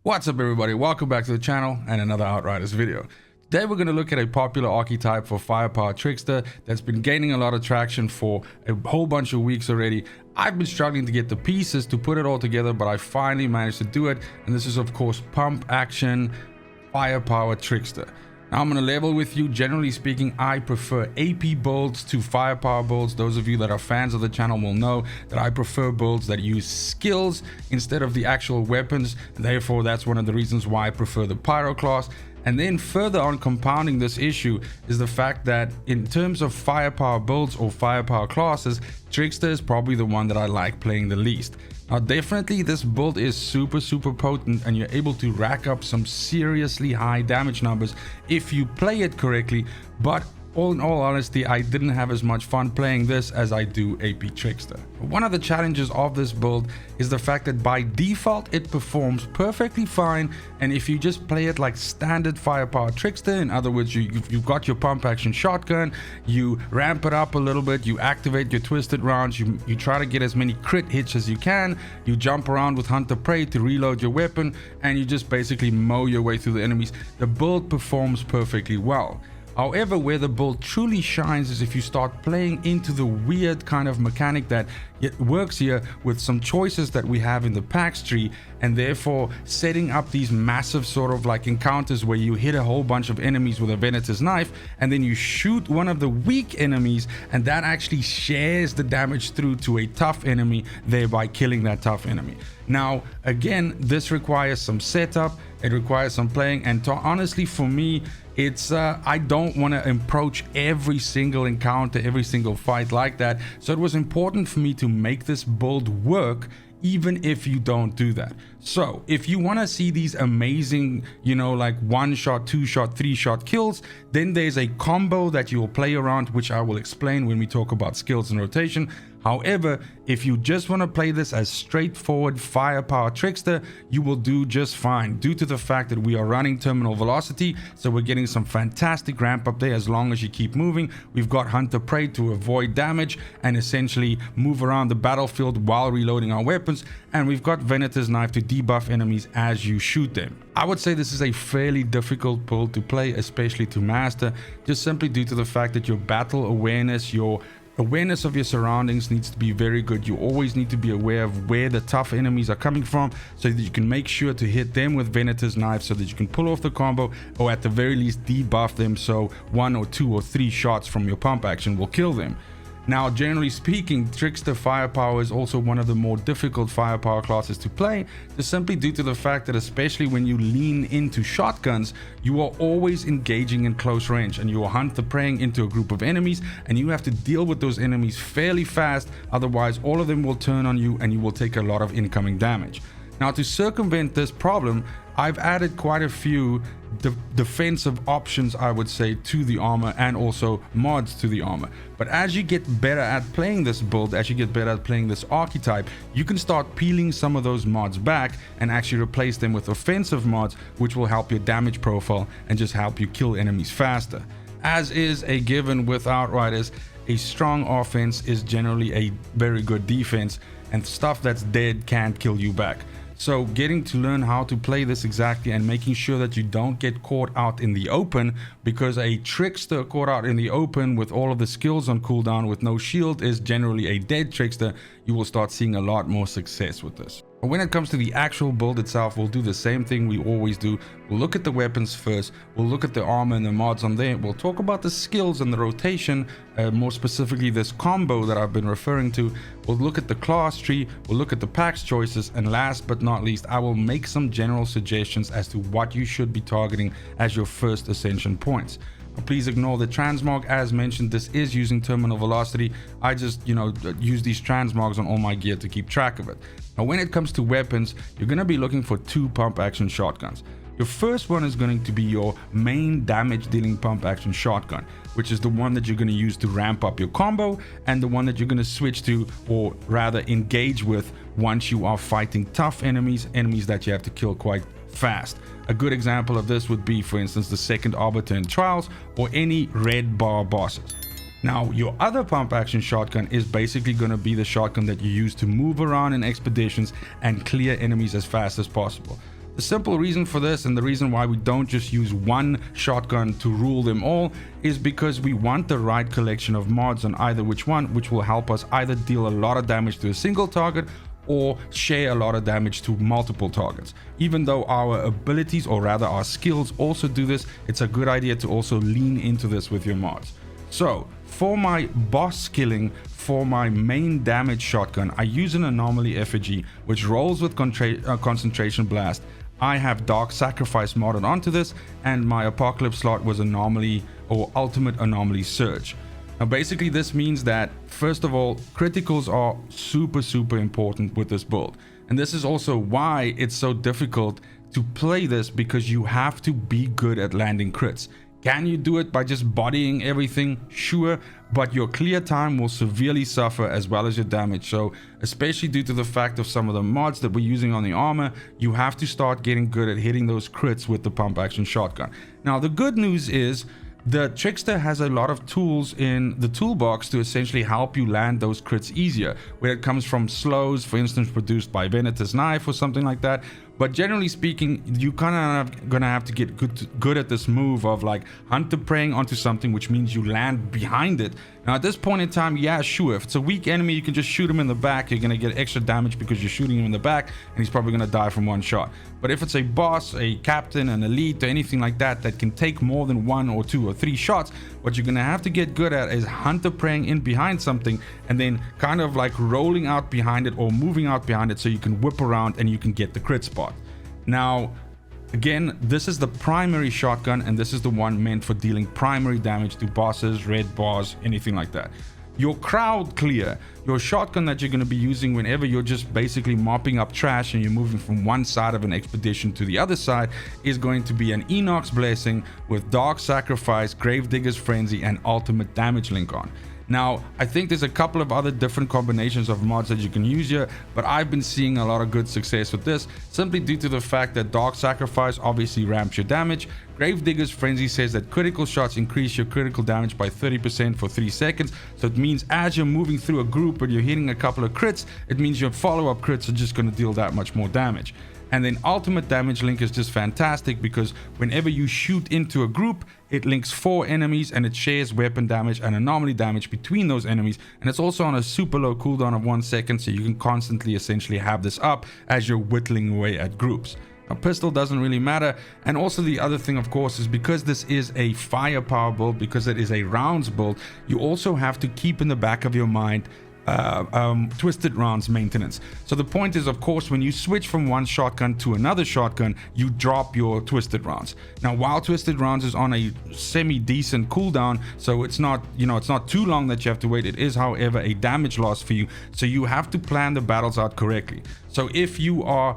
What's up everybody, welcome back to the channel and another Outriders video. Today we're going to look at a popular archetype for Firepower Trickster that's been gaining a lot of traction for a whole bunch of weeks already. I've been struggling to get the pieces to put it all together, but I finally managed to do it, and this is of course Pump Action Firepower Trickster. Now I'm going to level with you. Generally speaking, I prefer AP builds to firepower builds. Those of you that are fans of the channel will know that I prefer builds that use skills instead of the actual weapons, and therefore that's one of the reasons why I prefer the pyro class. And then further on compounding this issue is the fact that in terms of firepower builds or firepower classes, Trickster is probably the one that I like playing the least. Now definitely this build is super potent, and you're able to rack up some seriously high damage numbers if you play it correctly, but in all honesty, I didn't have as much fun playing this as I do AP Trickster. One of the challenges of this build is the fact that by default it performs perfectly fine, and if you just play it like standard Firepower Trickster, in other words, you've got your pump action shotgun, you ramp it up a little bit, you activate your twisted rounds, you try to get as many crit hits as you can, you jump around with Hunter Prey to reload your weapon, and you just basically mow your way through the enemies. The build performs perfectly well. However, where the build truly shines is if you start playing into the weird kind of mechanic that it works here with some choices that we have in the PAX tree, and therefore setting up these massive sort of like encounters where you hit a whole bunch of enemies with a Venator's knife, and then you shoot one of the weak enemies, and that actually shares the damage through to a tough enemy, thereby killing that tough enemy. Now again, this requires some setup, it requires some playing, and honestly for me, it's I don't want to approach every single encounter, every single fight like that. So it was important for me to make this build work even if you don't do that. So if you want to see these amazing, you know, like 1-shot, 2-shot, 3-shot kills, then there's a combo that you'll play around, which I will explain when we talk about skills and rotation. However, if you just want to play this as straightforward Firepower Trickster, you will do just fine due to the fact that we are running terminal velocity, so we're getting some fantastic ramp up there as long as you keep moving. We've got Hunter Prey to avoid damage and essentially move around the battlefield while reloading our weapons, and we've got Venator's Knife to debuff enemies as you shoot them. I would say this is a fairly difficult build to play, especially to master, just simply due to the fact that your battle awareness, your awareness of your surroundings needs to be very good. You always need to be aware of where the tough enemies are coming from so that you can make sure to hit them with Venator's Knife so that you can pull off the combo, or at the very least debuff them so 1 or 2 or 3 shots from your pump action will kill them. Now, generally speaking, Trickster Firepower is also one of the more difficult firepower classes to play, just simply due to the fact that especially when you lean into shotguns, you are always engaging in close range, and you are Hunter Preying into a group of enemies, and you have to deal with those enemies fairly fast, otherwise all of them will turn on you and you will take a lot of incoming damage. Now, to circumvent this problem, I've added quite a few defensive options, I would say, to the armor, and also mods to the armor. But as you get better at playing this build, as you get better at playing this archetype, you can start peeling some of those mods back and actually replace them with offensive mods, which will help your damage profile and just help you kill enemies faster. As is a given with Outriders, a strong offense is generally a very good defense, and stuff that's dead can't kill you back. So getting to learn how to play this exactly and making sure that you don't get caught out in the open, because a trickster caught out in the open with all of the skills on cooldown with no shield is generally a dead trickster. You will start seeing a lot more success with this. But when it comes to the actual build itself, we'll do the same thing we always do. We'll look at the weapons first, we'll look at the armor and the mods on there, we'll talk about the skills and the rotation, more specifically this combo that I've been referring to, we'll look at the class tree, we'll look at the PAX choices, and last but not least, I will make some general suggestions as to what you should be targeting as your first Ascension points. Please ignore the transmog. As mentioned, this is using terminal velocity. I just, use these transmogs on all my gear to keep track of it. Now, when it comes to weapons, you're going to be looking for 2 pump action shotguns. Your first one is going to be your main damage dealing pump action shotgun, which is the one that you're going to use to ramp up your combo, and the one that you're going to switch to, or rather engage with, once you are fighting tough enemies that you have to kill quite fast. A good example of this would be, for instance, the second Arbiter in Trials, or any red bar bosses. Now, your other pump action shotgun is basically going to be the shotgun that you use to move around in expeditions and clear enemies as fast as possible. The simple reason for this, and the reason why we don't just use one shotgun to rule them all, is because we want the right collection of mods on either which one, which will help us either deal a lot of damage to a single target or share a lot of damage to multiple targets. Even though our abilities, or rather our skills, also do this, it's a good idea to also lean into this with your mods. So for my boss killing, for my main damage shotgun, I use an anomaly effigy which rolls with concentration blast. I have Dark Sacrifice modded onto this, and my apocalypse slot was anomaly or ultimate anomaly surge. Now basically this means that, first of all, criticals are super important with this build, and this is also why it's so difficult to play this, because you have to be good at landing crits. Can you do it by just bodying everything? Sure, but your clear time will severely suffer as well as your damage. So especially due to the fact of some of the mods that we're using on the armor, you have to start getting good at hitting those crits with the pump action shotgun. Now the good news is the Trickster has a lot of tools in the toolbox to essentially help you land those crits easier, where it comes from slows, for instance, produced by Venetus Knife or something like that. But generally speaking, you kind of gonna have to get good at this move of like hunter preying onto something, which means you land behind it. Now at this point in time, yeah, sure, if it's a weak enemy, you can just shoot him in the back. You're gonna get extra damage because you're shooting him in the back, and he's probably gonna die from one shot. But if it's a boss, a captain, an elite, or anything like that that can take more than 1 or 2 or 3 shots, what you're gonna have to get good at is hunter preying in behind something and then kind of like rolling out behind it or moving out behind it so you can whip around and you can get the crit spot. Now again, this is the primary shotgun, and this is the one meant for dealing primary damage to bosses, red bars, anything like that. Your crowd clear, your shotgun that you're going to be using whenever you're just basically mopping up trash and you're moving from one side of an expedition to the other side, is going to be an Enoch's Blessing with Dark Sacrifice, Gravedigger's Frenzy, and Ultimate Damage link on. Now, I think there's a couple of other different combinations of mods that you can use here, but I've been seeing a lot of good success with this, simply due to the fact that Dark Sacrifice obviously ramps your damage. Gravedigger's Frenzy says that critical shots increase your critical damage by 30% for 3 seconds. So it means as you're moving through a group and you're hitting a couple of crits, it means your follow-up crits are just going to deal that much more damage. And then Ultimate Damage link is just fantastic, because whenever you shoot into a group, it links 4 enemies and it shares weapon damage and anomaly damage between those enemies, and it's also on a super low cooldown of 1 second, so you can constantly essentially have this up as you're whittling away at groups. Now pistol doesn't really matter, and also the other thing of course is because this is a firepower build, because it is a rounds build, you also have to keep in the back of your mind twisted rounds maintenance. So the point is, of course, when you switch from one shotgun to another shotgun, you drop your twisted rounds. Now while twisted rounds is on a semi-decent cooldown, so it's not, it's not too long that you have to wait, it is however a damage loss for you, so you have to plan the battles out correctly. So if you are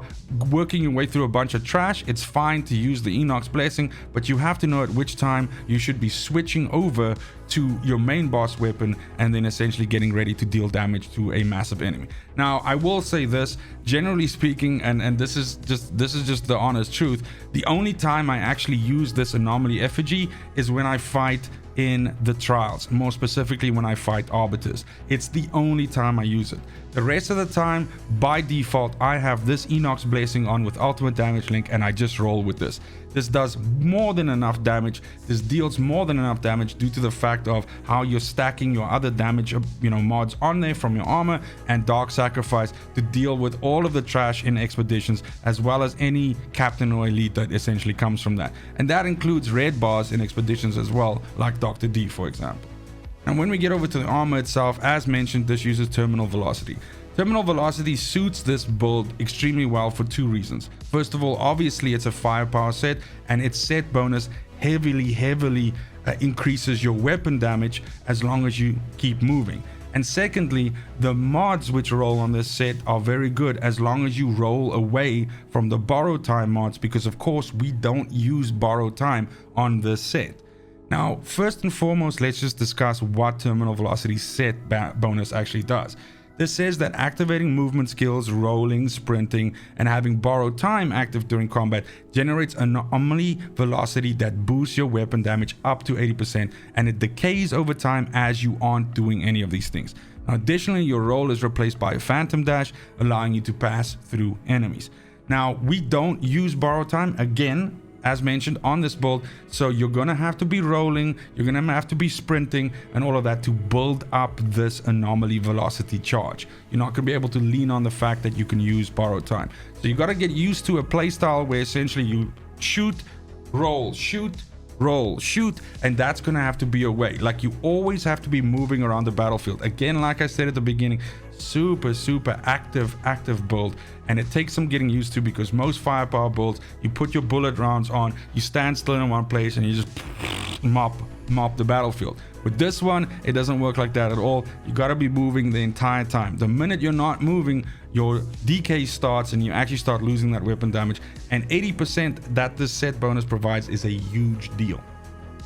working your way through a bunch of trash, it's fine to use the Enoch's Blessing, but you have to know at which time you should be switching over to your main boss weapon and then essentially getting ready to deal damage to a massive enemy. Now I will say this, generally speaking, and this is just the honest truth, the only time I actually use this anomaly effigy is when I fight in the trials, more specifically when I fight arbiters. It's the only time I use it. The rest of the time, by default, I have this Enoch's Blessing on with Ultimate Damage link, and I just roll with this. This does more than enough damage. This deals more than enough damage due to the fact of how you're stacking your other damage, mods on there from your armor and Dark Sacrifice to deal with all of the trash in expeditions, as well as any captain or elite that essentially comes from that. And that includes red bars in expeditions as well, like Dr. D, for example. And when we get over to the armor itself, as mentioned, this uses Terminal Velocity. Terminal Velocity suits this build extremely well for 2 reasons. First of all, obviously it's a firepower set, and its set bonus heavily increases your weapon damage as long as you keep moving. And secondly, the mods which roll on this set are very good as long as you roll away from the borrow time mods, because of course we don't use borrow time on this set. Now, first and foremost, let's just discuss what Terminal Velocity set bonus actually does. This says that activating movement skills, rolling, sprinting, and having borrowed time active during combat generates an anomaly velocity that boosts your weapon damage up to 80%, and it decays over time as you aren't doing any of these things. Now, additionally, your roll is replaced by a phantom dash, allowing you to pass through enemies. Now, we don't use borrow time, again, as mentioned on this build, so you're gonna have to be rolling, you're gonna have to be sprinting and all of that to build up this anomaly velocity charge. You're not gonna be able to lean on the fact that you can use borrow time. So you gotta get used to a playstyle where essentially you shoot, roll, shoot, roll, shoot, and that's gonna have to be your way. Like, you always have to be moving around the battlefield. Again, like I said at the beginning, super active build, and it takes some getting used to, because most firepower builds, you put your bullet rounds on, you stand still in one place and you just mop the battlefield. With this one, it doesn't work like that at all. You got to be moving the entire time. The minute you're not moving, your decay starts and you actually start losing that weapon damage, and 80% that this set bonus provides is a huge deal.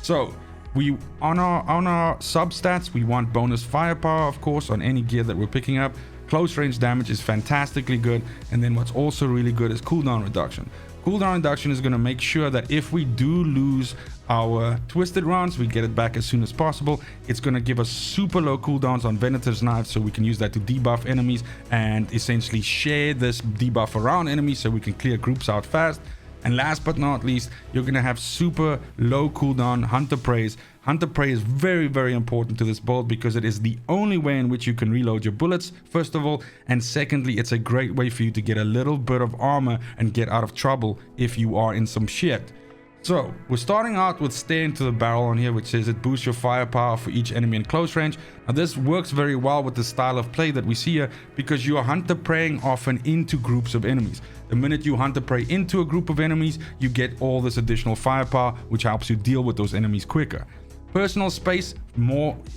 So we on our substats, we want bonus firepower, of course, on any gear that we're picking up. Close range damage is fantastically good, and then what's also really good is cooldown reduction. Cooldown reduction is going to make sure that if we do lose our twisted rounds, we get it back as soon as possible. It's going to give us super low cooldowns on Venator's knives, so we can use that to debuff enemies and essentially share this debuff around enemies so we can clear groups out fast. And last but not least, you're going to have super low cooldown Hunter Praise. Hunter Prey is very important to this build, because it is the only way in which you can reload your bullets, first of all, and secondly, it's a great way for you to get a little bit of armor and get out of trouble if you are in some shit. So we're starting out with Stare into the Barrel on here, which says it boosts your firepower for each enemy in close range. Now this works very well with the style of play that we see here, because you are hunter preying often into groups of enemies. The minute you hunter prey into a group of enemies, you get all this additional firepower, which helps you deal with those enemies quicker. Personal space,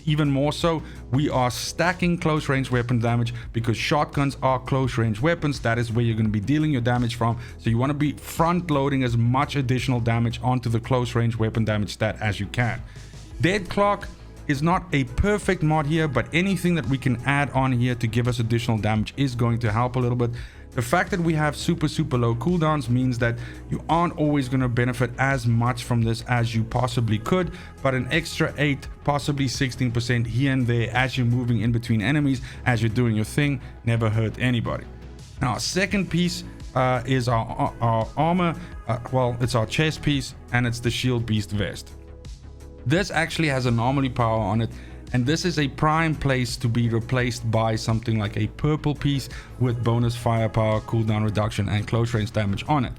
even more so, we are stacking close range weapon damage, because shotguns are close range weapons. That is where you're going to be dealing your damage from. So you want to be front loading as much additional damage onto the close range weapon damage stat as you can. Dead Clock is not a perfect mod here, but anything that we can add on here to give us additional damage is going to help a little bit. The fact that we have super low cooldowns means that you aren't always going to benefit as much from this as you possibly could, but an extra 8, possibly 16% here and there as you're moving in between enemies, as you're doing your thing, never hurt anybody. Now, our second piece is our armor. Well, it's our chest piece, and it's the Shield Beast Vest. This actually has anomaly power on it, and this is a prime place to be replaced by something like a purple piece with bonus firepower, cooldown reduction, and close range damage on it.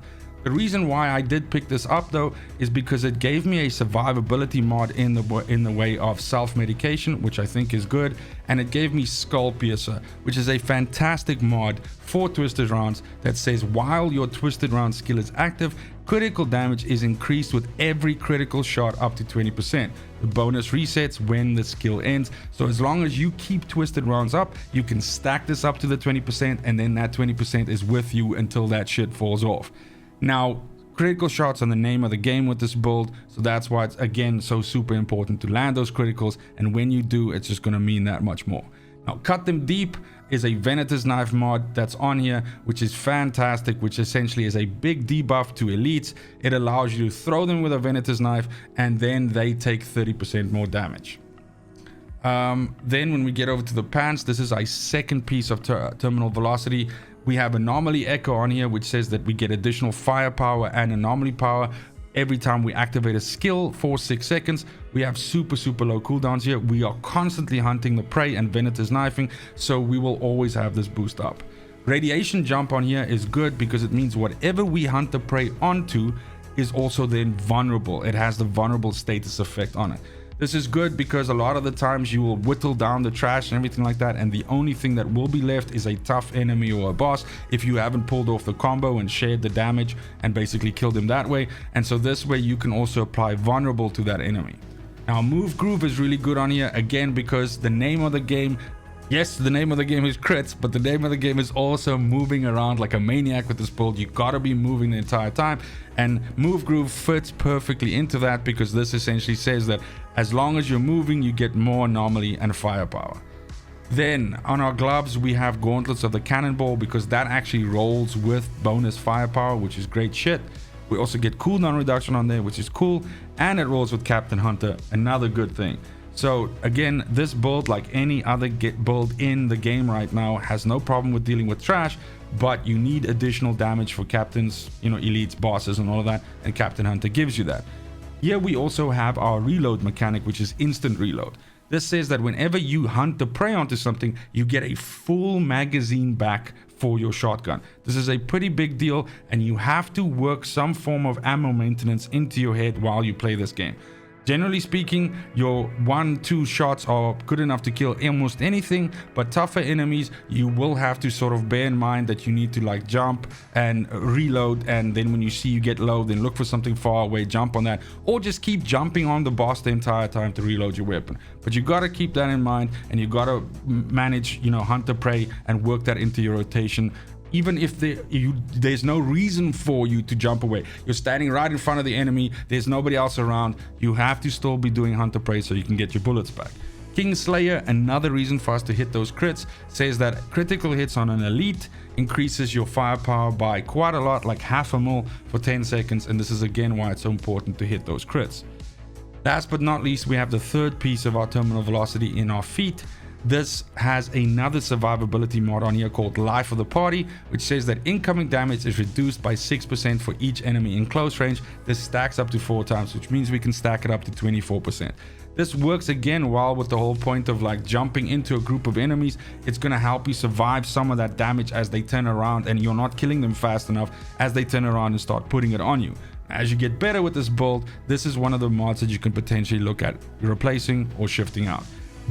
The reason why I did pick this up though is because it gave me a survivability mod in the way of self-medication, which I think is good, and it gave me Skull Piercer, which is a fantastic mod for twisted rounds that says while your twisted round skill is active, critical damage is increased with every critical shot up to 20%. The bonus resets when the skill ends, so as long as you keep twisted rounds up, you can stack this up to the 20%, and then that 20% is with you until that shit falls off. Now, critical shots are the name of the game with this build, so that's why it's again so super important to land those criticals, and when you do, it's just going to mean that much more. Now, Cut Them Deep is a Venator's knife mod that's on here, which is fantastic, which essentially is a big debuff to elites. It allows you to throw them with a Venator's knife, and then they take 30% more damage. Then when we get over to the pants, this is our second piece of terminal velocity. We have Anomaly Echo on here, which says that we get additional firepower and anomaly power every time we activate a skill for 6 seconds. We have super low cooldowns here. We are constantly hunting the prey and Venator's knifing, so we will always have this boost up. Radiation Jump on here is good because it means whatever we hunt the prey onto is also then vulnerable. It has the vulnerable status effect on it. This is good because a lot of the times you will whittle down the trash and everything like that, and the only thing that will be left is a tough enemy or a boss if you haven't pulled off the combo and shared the damage and basically killed him that way. And so this way you can also apply vulnerable to that enemy. Now, Move Groove is really good on here, again, because the name of the game, yes, the name of the game is crits, but the name of the game is also moving around like a maniac with this build. You gotta be moving the entire time, and Move Groove fits perfectly into that because this essentially says that as long as you're moving, you get more anomaly and firepower. Then on our gloves, we have Gauntlets of the Cannonball because that actually rolls with bonus firepower, which is great shit. We also get cooldown reduction on there, which is cool, and it rolls with Captain Hunter, another good thing. So again, this build, like any other build in the game right now, has no problem with dealing with trash, but you need additional damage for captains, you know, elites, bosses and all of that, and Captain Hunter gives you that. Here we also have our reload mechanic, which is instant reload. This says that whenever you hunt the prey onto something, you get a full magazine back for your shotgun. This is a pretty big deal, and you have to work some form of ammo maintenance into your head while you play this game. Generally speaking, your 1-2 shots are good enough to kill almost anything, but tougher enemies, you will have to sort of bear in mind that you need to like jump and reload, and then when you see you get low, then look for something far away, jump on that, or just keep jumping on the boss the entire time to reload your weapon. But you got to keep that in mind, and you got to manage, you know, hunter prey and work that into your rotation. Even if there's no reason for you to jump away, you're standing right in front of the enemy, there's nobody else around, you have to still be doing hunter prey so you can get your bullets back. Kingslayer, another reason for us to hit those crits, says that critical hits on an elite increases your firepower by quite a lot, like 0.5 mil for 10 seconds, and this is again why it's so important to hit those crits. Last but not least, we have the third piece of our terminal velocity in our feet. This has another survivability mod on here called Life of the Party, which says that incoming damage is reduced by 6% for each enemy in close range. This stacks up to 4 times, which means we can stack it up to 24%. This works again well with the whole point of like jumping into a group of enemies. It's going to help you survive some of that damage as they turn around, and you're not killing them fast enough as they turn around and start putting it on you. As you get better with this build, this is one of the mods that you can potentially look at replacing or shifting out.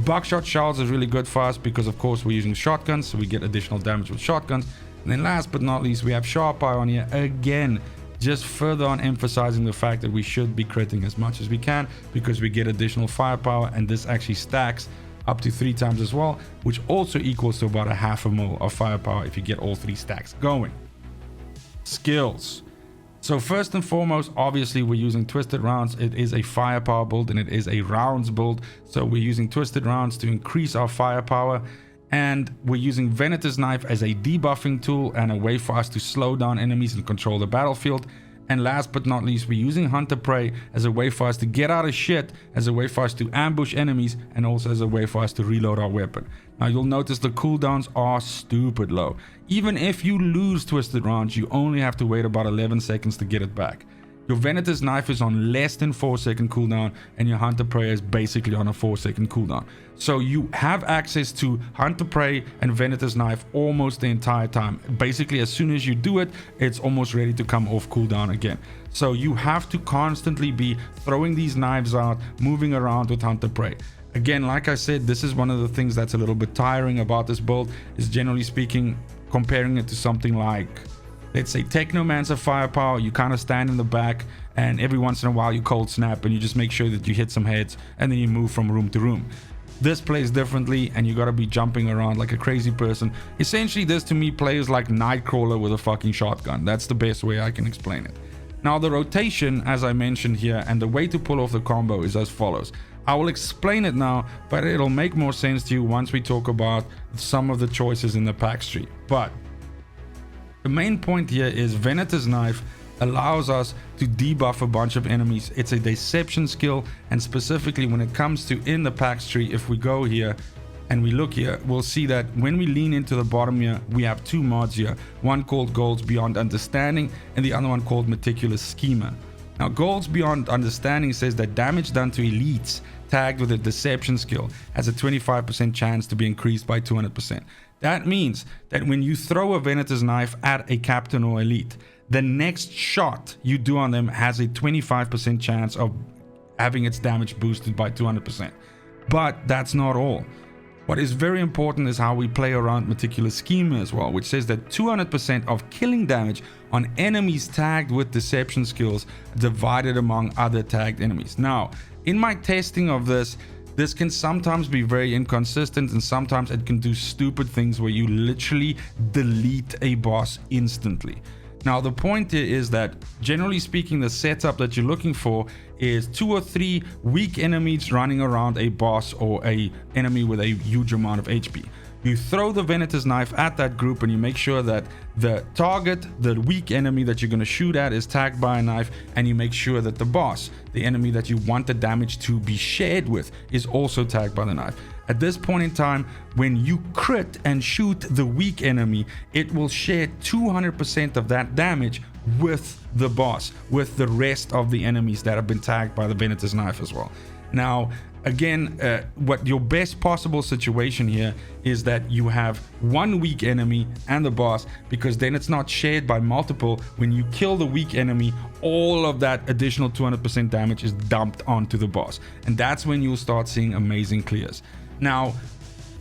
Buckshot shells is really good for us because of course we're using shotguns, so we get additional damage with shotguns. And then last but not least, we have sharp eye on here again, just further on emphasizing the fact that we should be critting as much as we can because we get additional firepower, and this actually stacks up to 3 times as well, which also equals to about 0.5 mil of firepower if you get all 3 stacks going. Skills. So first and foremost, obviously we're using twisted rounds. It is a firepower build and it is a rounds build, so we're using twisted rounds to increase our firepower, and we're using Venator's knife as a debuffing tool and a way for us to slow down enemies and control the battlefield. And last but not least, we're using hunter prey as a way for us to get out of shit, as a way for us to ambush enemies, and also as a way for us to reload our weapon. Now you'll notice the cooldowns are stupid low. Even if you lose twisted rounds, you only have to wait about 11 seconds to get it back. Your Venator's knife is on less than 4-second cooldown, and your hunter prey is basically on a 4-second cooldown. So you have access to hunter prey and Venator's knife almost the entire time. Basically, as soon as you do it, it's almost ready to come off cooldown again. So you have to constantly be throwing these knives out, moving around with hunter prey. Again, like I said, this is one of the things that's a little bit tiring about this build, is generally speaking, comparing it to something like, let's say, Technomancer firepower. You kind of stand in the back, and every once in a while you cold snap and you just make sure that you hit some heads, and then you move from room to room. This plays differently, and you got to be jumping around like a crazy person. Essentially, this to me plays like Nightcrawler with a fucking shotgun. That's the best way I can explain it. Now the rotation, as I mentioned here, and the way to pull off the combo is as follows. I will explain it now, but it'll make more sense to you once we talk about some of the choices in the PAX tree. But the main point here is Venator's knife allows us to debuff a bunch of enemies. It's a deception skill, and specifically when it comes to in the PAX tree, if we go here and we look here, we'll see that when we lean into the bottom here, we have 2 mods here, one called Goals Beyond Understanding and the other one called Meticulous Schema. Now Goals Beyond Understanding says that damage done to elites tagged with a deception skill has a 25% chance to be increased by 200%. That means that when you throw a Venator's knife at a captain or elite, the next shot you do on them has a 25% chance of having its damage boosted by 200%. But that's not all. What is very important is how we play around Meticulous Schema as well, which says that 200% of killing damage on enemies tagged with deception skills divided among other tagged enemies. Now, in my testing of this can sometimes be very inconsistent, and sometimes it can do stupid things where you literally delete a boss instantly. Now the point here is that generally speaking, the setup that you're looking for is 2 or 3 weak enemies running around a boss or a enemy with a huge amount of HP. You throw the Venator's Knife at that group and you make sure that the target, the weak enemy that you're going to shoot at, is tagged by a knife, and you make sure that the boss, the enemy that you want the damage to be shared with, is also tagged by the knife. At this point in time, when you crit and shoot the weak enemy, it will share 200% of that damage with the boss, with the rest of the enemies that have been tagged by the Venator's Knife as well. Now, again, what your best possible situation here is that you have one weak enemy and the boss, because then it's not shared by multiple. When you kill the weak enemy, all of that additional 200% damage is dumped onto the boss, and that's when you'll start seeing amazing clears. Now,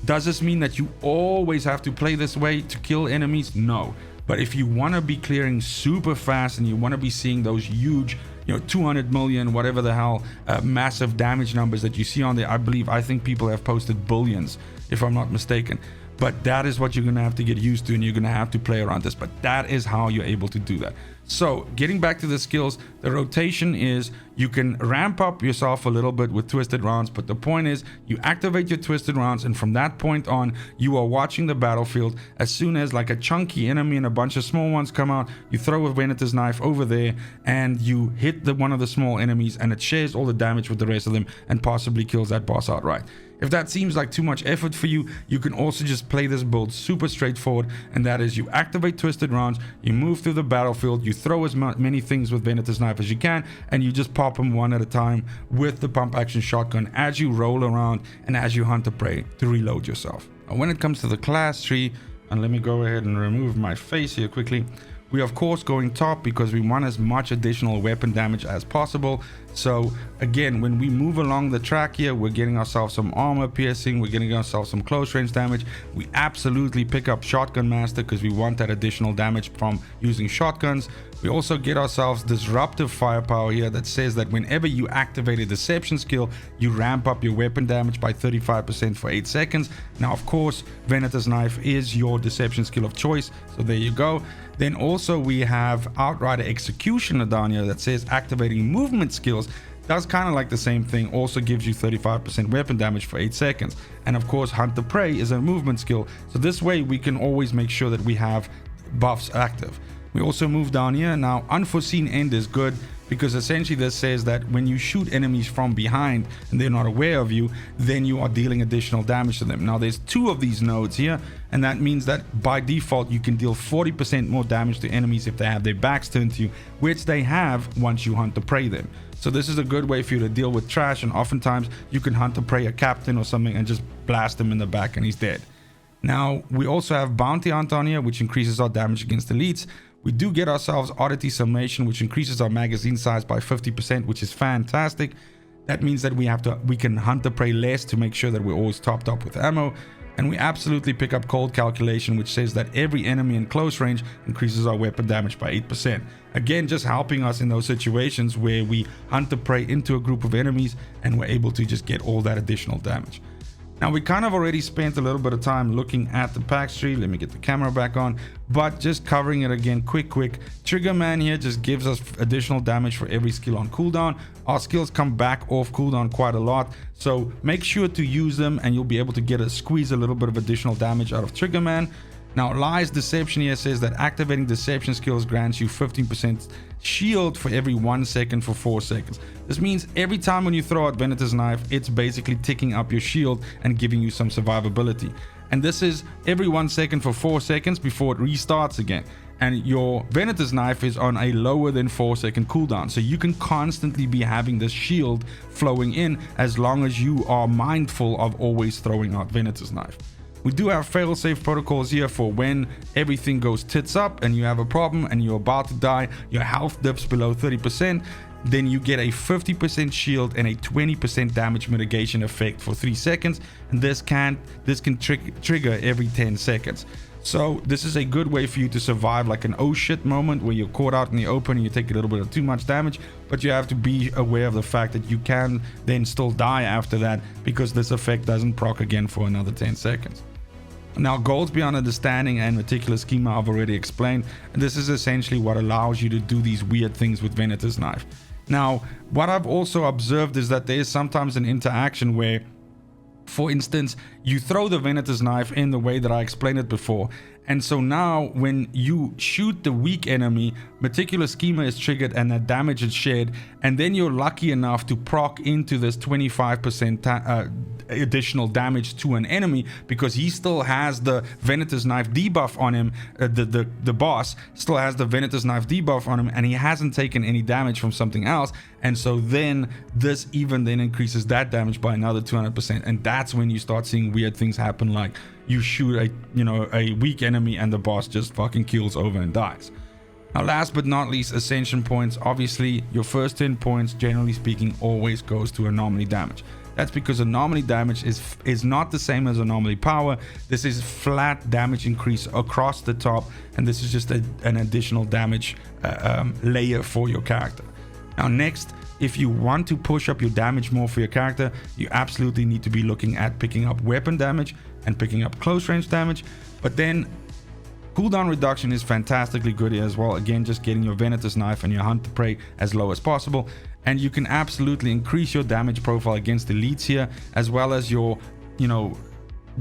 does this mean that you always have to play this way to kill enemies? No. But if you want to be clearing super fast and you want to be seeing those huge, 200 million, whatever the hell, massive damage numbers that you see on there, I think people have posted billions, if I'm not mistaken. But that is what you're going to have to get used to, and you're going to have to play around this. But that is how you're able to do that. So getting back to the skills, the rotation is you can ramp up yourself a little bit with twisted rounds, but the point is you activate your twisted rounds, and from that point on, you are watching the battlefield. As soon as like a chunky enemy and a bunch of small ones come out, you throw a Venator's Knife over there and you hit one of the small enemies, and it shares all the damage with the rest of them and possibly kills that boss outright. If that seems like too much effort for you, you can also just play this build super straightforward, and that is you activate twisted rounds, you move through the battlefield, you throw as many things with Venator's Knife as you can, and you just pop them one at a time with the pump action shotgun as you roll around and as you hunt the prey to reload yourself. And when it comes to the class tree, and let me go ahead and remove my face here quickly, we of course going top because we want as much additional weapon damage as possible. So again, when we move along the track here, we're getting ourselves some armor piercing, we're getting ourselves some close range damage. We absolutely pick up Shotgun Master because we want that additional damage from using shotguns. We also get ourselves Disruptive Firepower here that says that whenever you activate a deception skill, you ramp up your weapon damage by 35% for 8 seconds. Now of course, Venator's Knife is your deception skill of choice, so there you go. Then also we have Outrider Executioner down here that says activating movement skills. Does kind of like the same thing, also gives you 35% weapon damage for 8 seconds. And of course, Hunt the Prey is a movement skill, so this way we can always make sure that we have buffs active. We also move down here. Now, Unforeseen End is good because essentially this says that when you shoot enemies from behind and they're not aware of you, then you are dealing additional damage to them. Now there's 2 of these nodes here, and that means that by default you can deal 40% more damage to enemies if they have their backs turned to you, which they have once you hunt the prey them. So this is a good way for you to deal with trash, and oftentimes you can hunt the prey a captain or something and just blast him in the back and he's dead. Now we also have Bounty Hunt on here, which increases our damage against elites. We do get ourselves Oddity Summation, which increases our magazine size by 50%, which is fantastic. That means that we can hunt the prey less to make sure that we're always topped up with ammo. And we absolutely pick up Cold Calculation, which says that every enemy in close range increases our weapon damage by 8%. Again, just helping us in those situations where we hunt the prey into a group of enemies and we're able to just get all that additional damage. Now we kind of already spent a little bit of time looking at the PAX tree. Let me get the camera back on, but just covering it again quick. Trigger Man here just gives us additional damage for every skill on cooldown. Our skills come back off cooldown quite a lot, so make sure to use them and you'll be able to squeeze a little bit of additional damage out of Trigger Man. Now Lies Deception here says that activating deception skills grants you 15% shield for every 1 second for 4 seconds. This means every time when you throw out Venator's Knife, it's basically ticking up your shield and giving you some survivability. And this is every 1 second for 4 seconds before it restarts again. And your Venator's Knife is on a lower than 4 second cooldown, so you can constantly be having this shield flowing in as long as you are mindful of always throwing out Venator's Knife. We do have fail-safe protocols here for when everything goes tits up and you have a problem and you're about to die, your health dips below 30%, then you get a 50% shield and a 20% damage mitigation effect for 3 seconds, and this can trigger every 10 seconds. So this is a good way for you to survive like an oh shit moment where you're caught out in the open and you take a little bit of too much damage, but you have to be aware of the fact that you can then still die after that because this effect doesn't proc again for another 10 seconds. Now, goals beyond understanding and meticulous schema I've already explained, and this is essentially what allows you to do these weird things with Venator's Knife. Now, what I've also observed is that there is sometimes an interaction where For instance, you throw the Venator's Knife in the way that I explained it before, and so now when you shoot the weak enemy, Meticulous Schemer is triggered and that damage is shared, and then you're lucky enough to proc into this 25% additional damage to an enemy because he still has the Venator's Knife debuff on him. The boss still has the Venator's Knife debuff on him, and he hasn't taken any damage from something else, and so then this even then increases that damage by another 200%, and that's when you start seeing weird things happen, like you shoot a weak enemy and the boss just fucking keels over and dies. Now, last but not least, Ascension Points. Obviously, your first 10 points, generally speaking, always goes to anomaly damage. That's because anomaly damage is not the same as anomaly power. This is flat damage increase across the top, and this is just an additional damage layer for your character. Now, next, if you want to push up your damage more for your character, you absolutely need to be looking at picking up weapon damage and picking up close range damage. But then cooldown reduction is fantastically good here as well. Again, just getting your Venator's Knife and your Hunt the Prey as low as possible. And you can absolutely increase your damage profile against elites here, as well as your,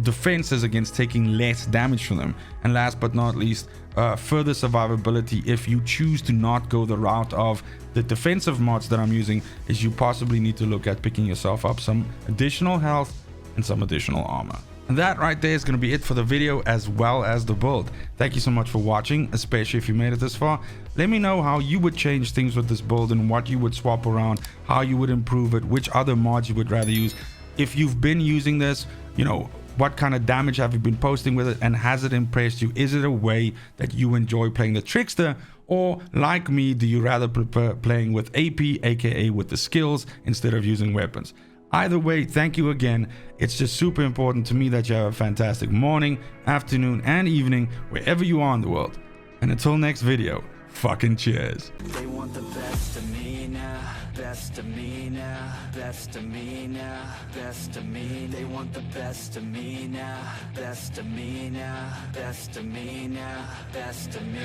defenses against taking less damage from them. And last but not least, further survivability if you choose to not go the route of the defensive mods that I'm using, is you possibly need to look at picking yourself up some additional health and some additional armor. And that right there is going to be it for the video as well as the build. Thank you so much for watching, especially if you made it this far. Let me know how you would change things with this build and what you would swap around, how you would improve it, which other mods you would rather use. If you've been using this, what kind of damage have you been posting with it, and has it impressed you? Is it a way that you enjoy playing the Trickster, or like me, do you rather prefer playing with AP, aka with the skills, instead of using weapons? Either way, thank you again. It's just super important to me that you have a fantastic morning, afternoon, and evening wherever you are in the world. And until next video, fucking cheers. They want the best of me now, best of me now, best of me now, best of me. They want the best of me now, best of me now, best of me now, best of me.